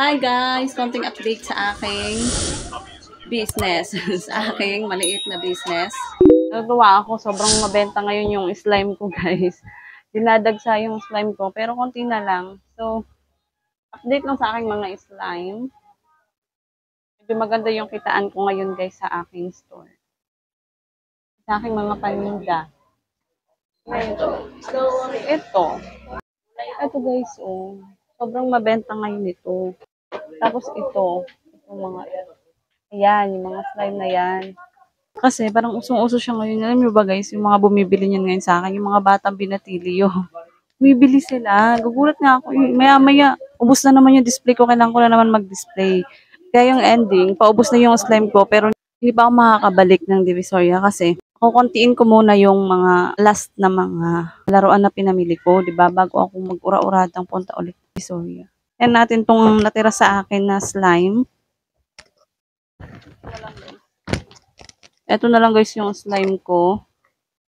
Hi guys! Konting update sa aking business. Sa aking maliit na business. Nagawa ako, sobrang mabenta ngayon yung slime ko guys. Dinadagsa yung slime ko, pero konti na lang. So, update lang sa aking mga slime. Medyo maganda yung kitaan ko ngayon guys sa aking store. Sa aking mga paninda. Ito guys, oh. Sobrang mabenta ngayon ito. Tapos ito, itong mga, ayan, yung mga slime na yan. Kasi parang usong-uso siya ngayon. Alam niyo ba guys, yung mga bumibili niyan ngayon sa akin, yung mga batang binatilyo. Bumibili sila. Gugulat nga ako. Maya-maya, ubos na naman yung display ko. Kailangan ko na naman mag-display. Kaya yung ending, paubos na yung slime ko. Pero hindi pa ako makakabalik ng Divisoria kasi kukuntiin ko muna yung mga last na mga laruan na pinamili ko, 'di ba? Bago ako mag-ura-uradang punta ulit sa Divisoria. Yan natin tong natira sa akin na slime. Ito na lang guys yung slime ko.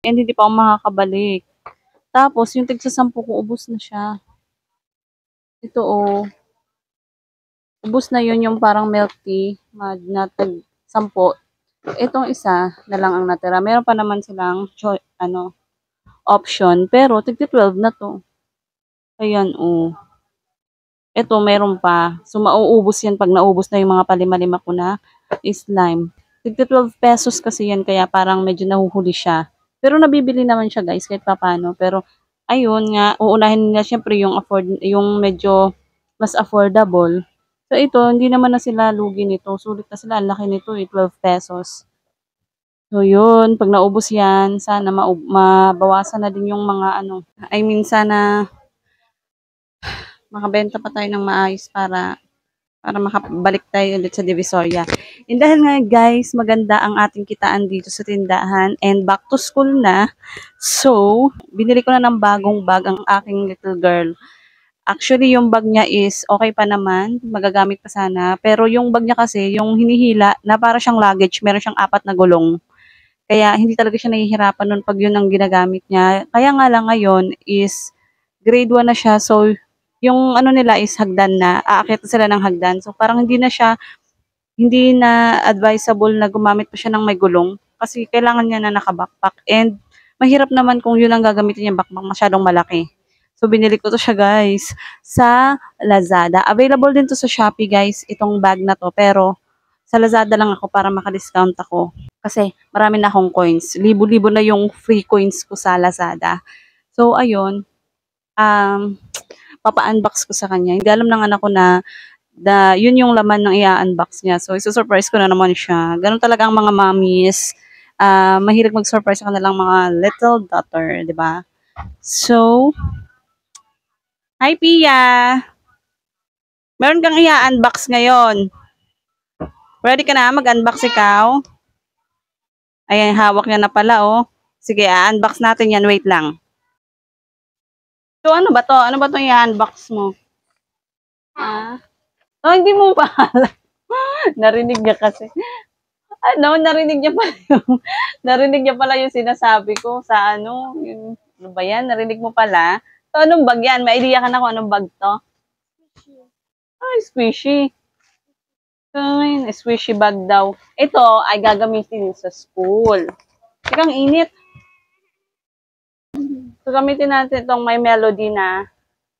And hindi pa ako makakabalik. Tapos yung tig sa 10 ko, ubos na siya. Ito oh. Ubos na yun yung parang milk tea na tag 10. Itong isa na lang ang natira. Meron pa naman silang option. Pero tig 12 na to. Ayan oh. Ito, meron pa. So, mauubos yan pag naubos na yung mga palima-lima ko na slime. Tigta 12 pesos kasi yan, kaya parang medyo nahuhuli siya. Pero nabibili naman siya guys, kahit papano. Pero, ayun nga, uunahin nila syempre yung medyo mas affordable. So, ito, hindi naman na sila lugi nito. Sulit na sila, ang laki nito, 12 pesos. So, yun, pag naubos yan, sana mabawasan na din yung mga sana makabenta pa tayo ng maayos para makabalik tayo ulit sa Divisoria. And dahil nga guys, maganda ang ating kitaan dito sa tindahan and back to school na. So, binili ko na ng bagong bag ang aking little girl. Actually, yung bag niya is okay pa naman, magagamit pa sana. Pero yung bag niya kasi, yung hinihila na para siyang luggage, meron siyang 4 na gulong. Kaya hindi talaga siya nahihirapan nun pag yun ang ginagamit niya. Kaya nga lang ngayon is grade 1 na siya. So, yung nila is hagdan na. Aakyat sila ng hagdan. So, parang hindi na advisable na gumamit pa siya ng may gulong. Kasi kailangan niya na naka-backpack. And mahirap naman kung yun ang gagamitin niya backpack, masyadong malaki. So, binili ko to siya guys sa Lazada. Available din to sa Shopee guys, itong bag na to. Pero, sa Lazada lang ako para maka-discount ako. Kasi marami na akong coins. Libo-libo na yung free coins ko sa Lazada. So, ayun. Papa-unbox ko sa kanya. Hindi alam ng anak ko na yun yung laman ng i-unbox niya. So, isusurprise ko na naman siya. Ganun talaga ang mga mommies. Mahilig mag-surprise sa kanilang mga little daughter, di ba? So, hi Pia! Meron kang i-unbox ngayon. Ready ka na mag-unbox ikaw? Ayan, hawak niya na pala, oh. Sige, unbox natin yan. Wait lang. So, ano ba to? Ano ba to i-unbox mo? Oh, hindi mo pa alam. Narinig niya kasi. Narinig niya pala yung sinasabi ko sa ano ba yan? Narinig mo pala? So, anong bag yan? May idea ka na kung anong bag to? Ay, squishy. Ay, squishy bag daw. Ito ay gagamitin sa school. Teka, ang init. So, gamitin natin itong may melody na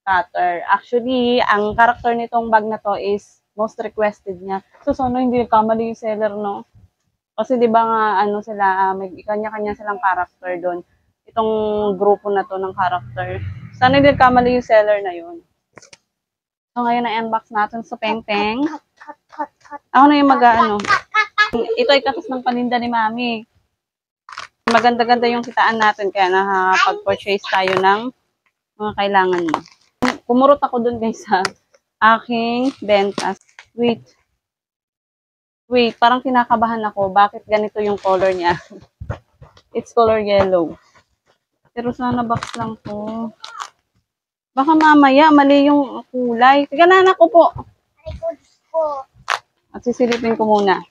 cutter. Actually, ang character nitong bag na to is most requested niya. So, sana hindi kamali yung seller, no? Kasi di ba nga, may kanya-kanya silang character doon. Itong grupo na to ng character. Sana hindi kamali yung seller na yun. So, ngayon na-unbox natin sa Peng-Peng. Ako na yung ito ay katas ng paninda ni Mami. Maganda-ganda yung kitaan natin kaya nakapag-purchase tayo ng mga kailangan mo. Pumurot ako dun guys sa aking benta. Wait, parang kinakabahan ako. Bakit ganito yung color niya? It's color yellow. Pero sana box lang to. Baka mamaya mali yung kulay. Tiga na anak ko po. At sisilipin ko muna.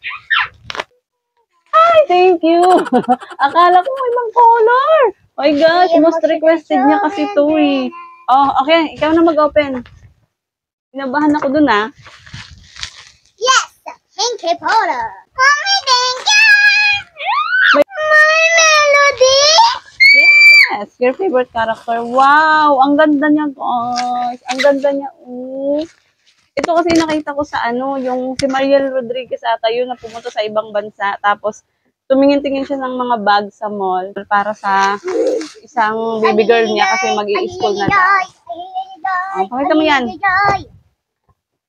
Ay, thank you. Akala ko may ibang color. Oh my gosh, most requested niya kasi ito eh. Oh, okay. Ikaw na mag-open. Kinabahan ako dun ah. Pinky Potter. Mommy, thank you. My Melody. Yes, your favorite character. Wow, ang ganda niya, guys. Ang ganda niya. Oh. Ito kasi nakita ko sa ano, yung si Mariel Rodriguez ata yun na pumunta sa ibang bansa. Tapos, tumingin-tingin siya ng mga bag sa mall para sa isang baby girl niya kasi mag-i-school na daw. Oh, pakita mo yan.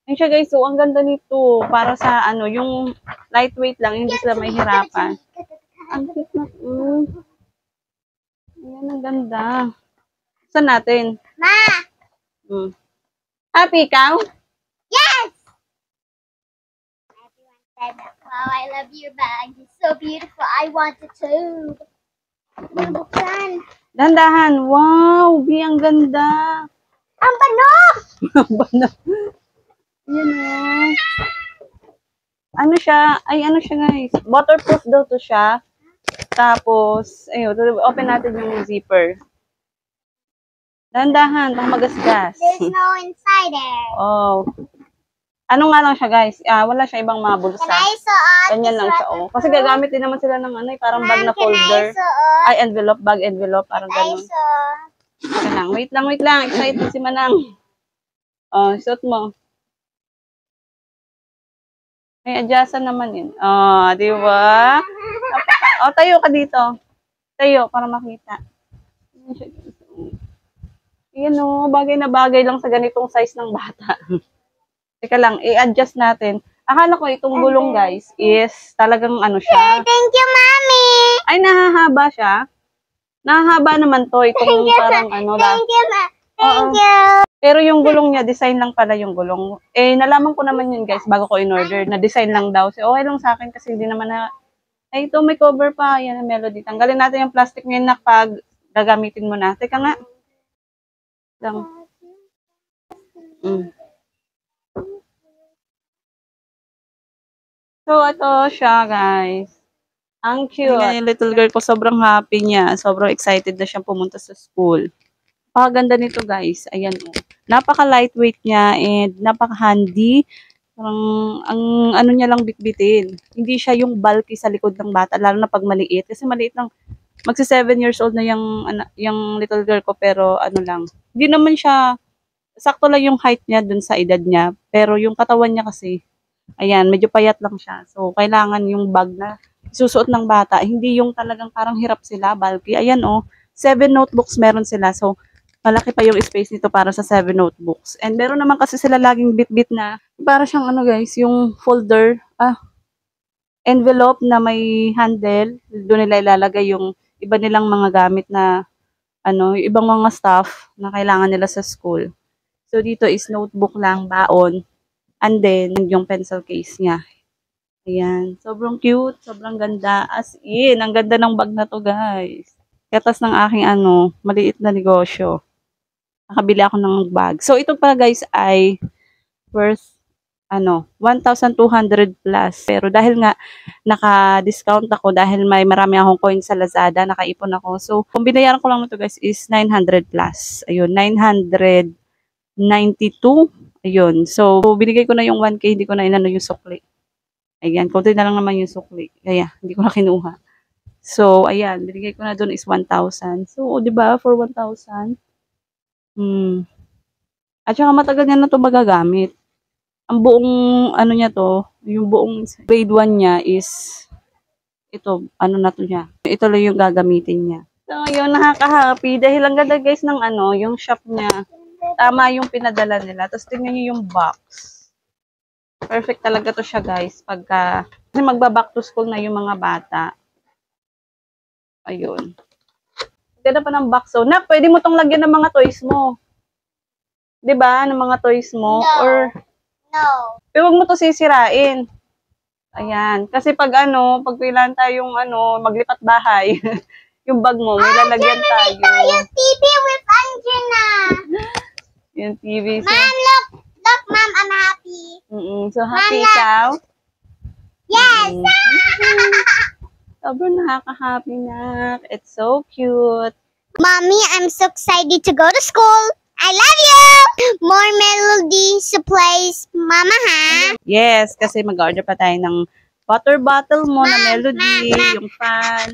Ayun siya guys, so ang ganda nito. Para sa ano, yung lightweight lang, hindi sila mahihirapan. Ang cute na. Ayan, ang ganda. Saan natin? Ma! Happy ikaw? Yes! Everyone said that. Wow, I love your bag. It's so beautiful. I want it too. Buksan. Dandahan. Wow, Bi, ang ganda. Ang bano! Ang bano. Ayan o. Ano siya? Ay, ano siya guys? Waterproof daw to siya. Tapos, ayun, open natin yung zipper. Dandahan, pang magasgas. There's no inside it. Oh. Ano nga lang siya guys? Wala siya ibang mga bulsa. Can I suot? Ganyan lang siya, oh. Kasi gagamit din naman sila ng ano, parang bag na Can I folder. suot? Ay, envelope, bag envelope, parang Can I ganun. suot? Teka lang, wait lang. Excited si Manang. Oh, suot mo. May adjustan naman yun. Oh, di ba? Oh, tayo ka dito. Tayo, para makita. Yan o, bagay na bagay lang sa ganitong size ng bata. Teka lang, i-adjust natin. Akala ko itong gulong guys is talagang ano siya. Thank you, Mommy. Ay, nahahaba siya. Nahahaba naman to. Itong parang ano. Thank you, Ma. Thank you. Pero yung gulong niya, design lang pala yung gulong. Eh, nalaman ko naman yun guys bago ko in-order. Na design lang daw. So, okay lang sa akin kasi hindi naman na... Ay, ito may cover pa. Yan ang Melody. Tanggalin natin yung plastic ngayon na pag gagamitin mo na. Teka nga. Lang. So, ito siya, guys. Ang cute. Yung little girl ko, sobrang happy niya. Sobrang excited na siyang pumunta sa school. Napakaganda nito, guys. Ayan, oh. Napaka-lightweight niya and napaka-handy. Parang, ang ano niya lang bitbitin. Hindi siya yung bulky sa likod ng bata, lalo na pag maliit. Kasi maliit lang. Magsi 7 years old na yung little girl ko, pero ano lang. Hindi naman siya, sakto lang yung height niya dun sa edad niya. Pero yung katawan niya kasi, ayan, medyo payat lang siya. So, kailangan yung bag na susuot ng bata. Hindi yung talagang parang hirap sila, bulky. Ayan, oh. 7 notebooks meron sila. So, malaki pa yung space nito para sa 7 notebooks. And meron naman kasi sila laging bit-bit na, para siyang ano guys, yung folder, envelope na may handle. Doon nila ilalagay yung iba nilang mga gamit na, ano, ibang mga stuff na kailangan nila sa school. So, dito is notebook lang, baon. And then, yung pencil case niya. Ayan. Sobrang cute. Sobrang ganda. As in, ang ganda ng bag na to, guys. Katas ng aking, maliit na negosyo. Nakabili ako ng bag. So, ito pala, guys, ay worth, 1,200 plus. Pero dahil nga, naka-discount ako dahil may marami akong coins sa Lazada, nakaipon ako. So, kung binayaran ko lang ito, guys, is 900 plus. Ayun, 992. Ayun. So, binigay ko na yung 1K, hindi ko na inano yung sukli. Ayan, konti na lang naman yung sukli. Kaya, hindi ko na kinuha. So, ayan, binigay ko na doon is 1,000. So, di ba, for 1,000? At saka matagal niya na ito magagamit. Ang buong, niya to, yung buong grade 1 niya is, ito, na to niya. Ito lang yung gagamitin niya. So, ngayon, nakaka-happy. Dahil ang ganda guys ng yung shop niya. Tama yung pinadala nila. Tapos tingnan niyo yung box. Perfect talaga to siya guys. Kasi magba-back to school na yung mga bata. Ayun. Ganda pa ng box. So, pwede mo tong lagyan ng mga toys mo. 'Di ba? Ng mga toys mo. No. Or, pero huwag mo to sisirain. Ayan. Kasi pag pagpilan tayong maglipat bahay, yung bag mo, may lalagyan tayo. Yung TV with Anjuna. Yung TV. So, Mom, look, Mom, I'm happy. So, happy ikaw? Yes! Sobrang nakaka-happy na. It's so cute. Mommy, I'm so excited to go to school. I love you! More melody supplies, Mama, ha? Yes, kasi mag-order pa tayo ng water bottle mo na Ma'am, Melody, ma'am, ma'am. yung fan.